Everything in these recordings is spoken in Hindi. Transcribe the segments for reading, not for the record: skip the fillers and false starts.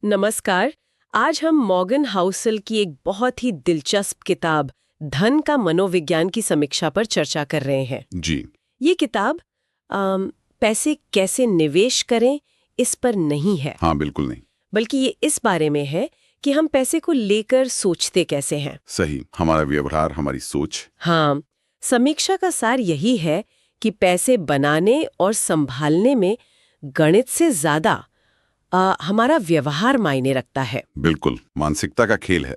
नमस्कार। आज हम मॉर्गन हाउसल की एक बहुत ही दिलचस्प किताब धन का मनोविज्ञान की समीक्षा पर चर्चा कर रहे हैं। जी। ये किताब पैसे कैसे निवेश करें इस पर नहीं है, हाँ, बिल्कुल नहीं। बल्कि ये इस बारे में है कि हम पैसे को लेकर सोचते कैसे हैं। सही, हमारा व्यवहार, हमारी सोच। हाँ, समीक्षा का सार यही है कि पैसे बनाने और संभालने में गणित से ज्यादा हमारा व्यवहार मायने रखता है। बिल्कुल, मानसिकता का खेल है।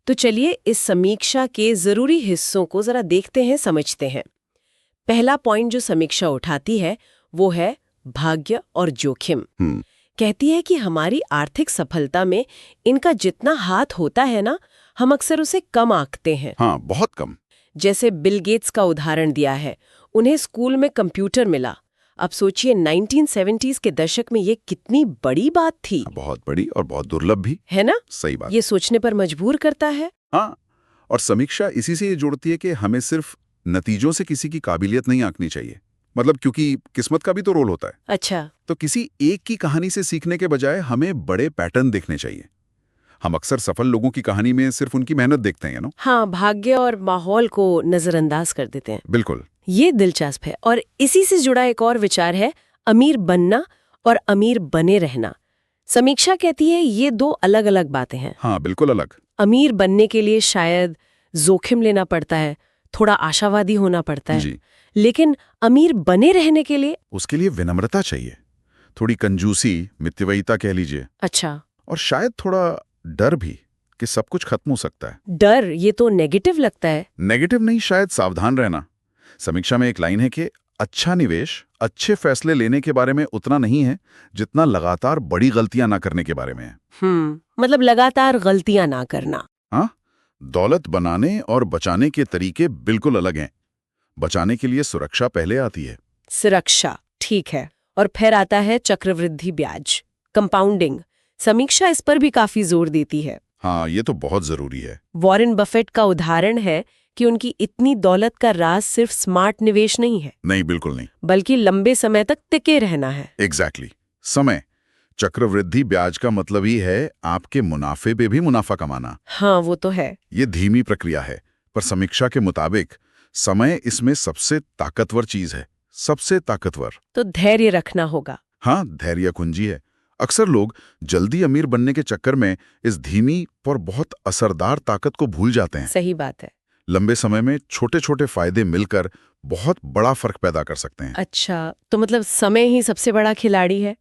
तो चलिए इस समीक्षा के जरूरी हिस्सों को जरा देखते हैं, समझते हैं। पहला पॉइंट जो समीक्षा उठाती है वो है भाग्य और जोखिम। कहती है कि हमारी आर्थिक सफलता में इनका जितना हाथ होता है ना, हम अक्सर उसे कम आंकते हैं। हाँ, बहुत कम। जैसे बिल गेट्स का उदाहरण दिया है, उन्हें स्कूल में कंप्यूटर मिला। अब सोचिए 1970s के दशक में ये कितनी बड़ी बात थी। बहुत बड़ी और बहुत दुर्लभ भी। है ना? सही बात। ये सोचने पर मजबूर करता है। हाँ, और समीक्षा इसी से ये जोड़ती है कि हमें सिर्फ नतीजों से किसी की काबिलियत नहीं आंकनी चाहिए। मतलब क्योंकि किस्मत का भी तो रोल होता है। अच्छा। तो किसी एक की कहानी से सीखने के बजाय हमें बड़े पैटर्न देखने चाहिए। हम अक्सर सफल लोगों की कहानी में सिर्फ उनकी मेहनत देखते हैं, हाँ, भाग्य और माहौल को नजरअंदाज कर देते हैं। बिल्कुल। ये दिलचस्प है। और इसी से जुड़ा एक और विचार है अमीर बनना और अमीर बने रहना। समीक्षा कहती है ये दो अलग अलग बातें हैं। हाँ, बिल्कुल अलग। अमीर बनने के लिए शायद जोखिम लेना पड़ता है, थोड़ा आशावादी होना पड़ता है। जी। लेकिन अमीर बने रहने के लिए उसके लिए विनम्रता चाहिए, थोड़ी कंजूसी, मितव्ययिता कह लीजिए। अच्छा, और शायद थोड़ा डर भी कि सब कुछ खत्म हो सकता है। डर, ये तो नेगेटिव लगता है। नेगेटिव नहीं, शायद सावधान रहना। समीक्षा में एक लाइन है कि अच्छा निवेश अच्छे फैसले लेने के बारे में उतना नहीं है जितना लगातार बड़ी गलतियां ना करने के बारे में है। मतलब लगातार गलतियां ना करना। हाँ, दौलत बनाने और बचाने के तरीके बिल्कुल अलग हैं। बचाने के लिए सुरक्षा पहले आती है। सुरक्षा, ठीक है। और फिर आता है चक्रवृद्धि ब्याज, कंपाउंडिंग। समीक्षा इस पर भी काफी जोर देती है। हाँ, ये तो बहुत जरूरी है। वॉरेन बफेट का उदाहरण है कि उनकी इतनी दौलत का राज सिर्फ स्मार्ट निवेश नहीं है। नहीं, बिल्कुल नहीं। बल्कि लंबे समय तक टिके रहना है। एग्जैक्टली। समय। चक्रवृद्धि ब्याज का मतलब ही है आपके मुनाफे पे भी मुनाफा कमाना। हाँ, वो तो है। ये धीमी प्रक्रिया है, पर समीक्षा के मुताबिक समय इसमें सबसे ताकतवर चीज है। सबसे ताकतवर। तो धैर्य रखना होगा। हाँ, धैर्य कुंजी है। अक्सर लोग जल्दी अमीर बनने के चक्कर में इस धीमी पर बहुत असरदार ताकत को भूल जाते हैं। सही बात है। लंबे समय में छोटे छोटे फायदे मिलकर बहुत बड़ा फर्क पैदा कर सकते हैं। अच्छा, तो मतलब समय ही सबसे बड़ा खिलाड़ी है।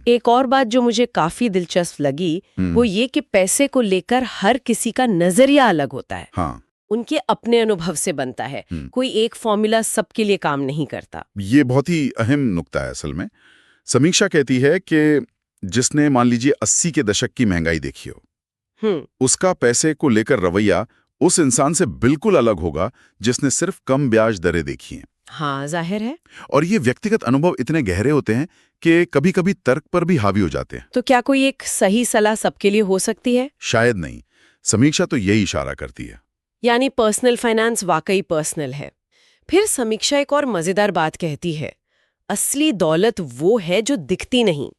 एक और बात जो मुझे काफी दिलचस्प लगी वो ये कि पैसे को लेकर हर किसी का नजरिया अलग होता है। हाँ, उनके अपने अनुभव से बनता है। कोई एक फॉर्मूला सबके लिए काम नहीं करता। ये बहुत ही अहम नुक्ता है असल में। समीक्षा कहती है कि जिसने मान लीजिए 80 के दशक की महंगाई देखी हो, उसका पैसे को लेकर रवैया उस इंसान से बिल्कुल अलग होगा जिसने सिर्फ कम ब्याज दरें देखी हैं। हाँ, जाहिर है। और ये व्यक्तिगत अनुभव इतने गहरे होते हैं कि कभी कभी तर्क पर भी हावी हो जाते हैं। तो क्या कोई एक सही सलाह सबके लिए हो सकती है? शायद नहीं। समीक्षा तो यही इशारा करती है। यानी पर्सनल फाइनेंस वाकई पर्सनल है। फिर समीक्षा एक और मजेदार बात कहती है, असली दौलत वो है जो दिखती नहीं।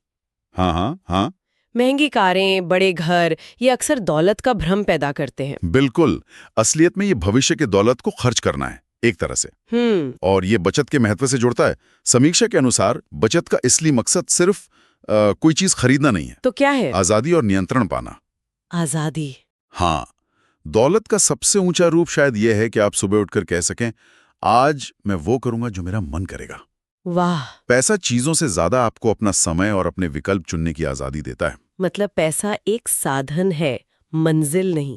हाँ हाँ हाँ, महंगी कारें, बड़े घर, ये अक्सर दौलत का भ्रम पैदा करते हैं। बिल्कुल। असलियत में ये भविष्य की दौलत को खर्च करना है एक तरह से। और ये बचत के महत्व से जुड़ता है। समीक्षा के अनुसार बचत का असली मकसद सिर्फ कोई चीज खरीदना नहीं है। तो क्या है? आजादी और नियंत्रण पाना। आजादी। हाँ, दौलत का सबसे ऊंचा रूप शायद यह है कि आप सुबह उठकर कह सकें, आज मैं वो करूंगा जो मेरा मन करेगा। वाह। पैसा चीजों से ज्यादा आपको अपना समय और अपने विकल्प चुनने की आजादी देता है। मतलब पैसा एक साधन है, मंजिल नहीं।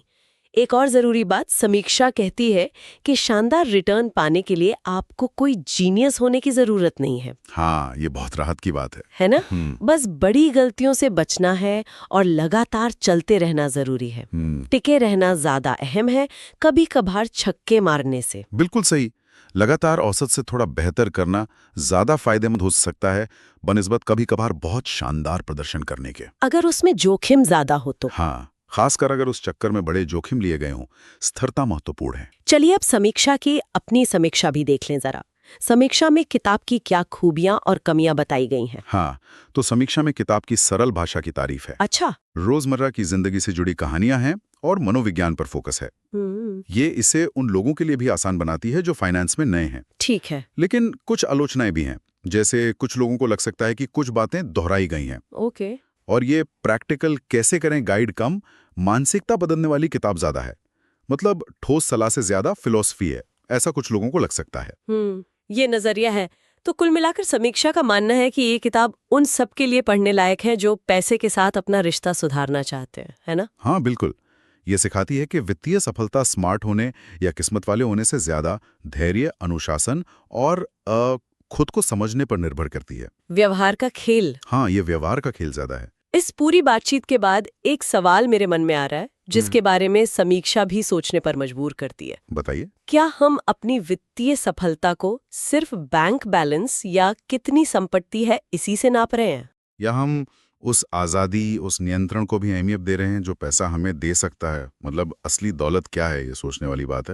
एक और जरूरी बात, समीक्षा कहती है कि शानदार रिटर्न पाने के लिए आपको कोई जीनियस होने की जरूरत नहीं है। हाँ, ये बहुत राहत की बात है ना? बस बड़ी गलतियों से बचना है और लगातार चलते रहना जरूरी है। टिके रहना ज्यादा अहम है, कभी कभार छक्के मारने से। बिल्कुल सही। लगातार औसत से थोड़ा बेहतर करना ज्यादा फायदेमंद हो सकता है बनिस्बत कभी कभार बहुत शानदार प्रदर्शन करने के। अगर उसमें जोखिम ज्यादा हो तो। हाँ, खासकर अगर उस चक्कर में बड़े जोखिम लिए गए हों। स्थिरता महत्वपूर्ण है। चलिए अब समीक्षा की अपनी समीक्षा भी देख लें जरा। समीक्षा में किताब की क्या खूबियां और कमियां बताई गई हैं? हाँ, तो समीक्षा में किताब की सरल भाषा की तारीफ है। अच्छा। रोजमर्रा की जिंदगी से जुड़ी कहानियां हैं और मनोविज्ञान पर फोकस है। ये इसे उन लोगों के लिए भी आसान बनाती है जो फाइनेंस में नए हैं। ठीक है। लेकिन कुछ आलोचनाएं भी हैं, जैसे कुछ लोगों को लग सकता है कि कुछ बातें दोहराई गई हैं। ओके। और ये प्रैक्टिकल कैसे करें गाइड कम, मानसिकता बदलने वाली किताब ज्यादा है। मतलब ठोस सलाह से ज्यादा फिलॉसफी है, ऐसा कुछ लोगों को लग सकता है। ये नजरिया है। तो कुल मिलाकर समीक्षा का मानना है कि ये किताब उन सब के लिए पढ़ने लायक है जो पैसे के साथ अपना रिश्ता सुधारना चाहते हैं, है ना? हाँ बिल्कुल। ये सिखाती है कि वित्तीय सफलता स्मार्ट होने या किस्मत वाले होने से ज्यादा धैर्य, अनुशासन और खुद को समझने पर निर्भर करती है। व्यवहार का खेल। हाँ, ये व्यवहार का खेल ज्यादा है। इस पूरी बातचीत के बाद एक सवाल मेरे मन में आ रहा है, जिसके बारे में समीक्षा भी सोचने पर मजबूर करती है। बताइए। क्या हम अपनी वित्तीय सफलता को सिर्फ बैंक बैलेंस या कितनी संपत्ति है इसी से नाप रहे हैं? या हम उस आज़ादी, उस नियंत्रण को भी अहमियत दे रहे हैं जो पैसा हमें दे सकता है? मतलब असली दौलत क्या है, ये सोचने वाली बात है।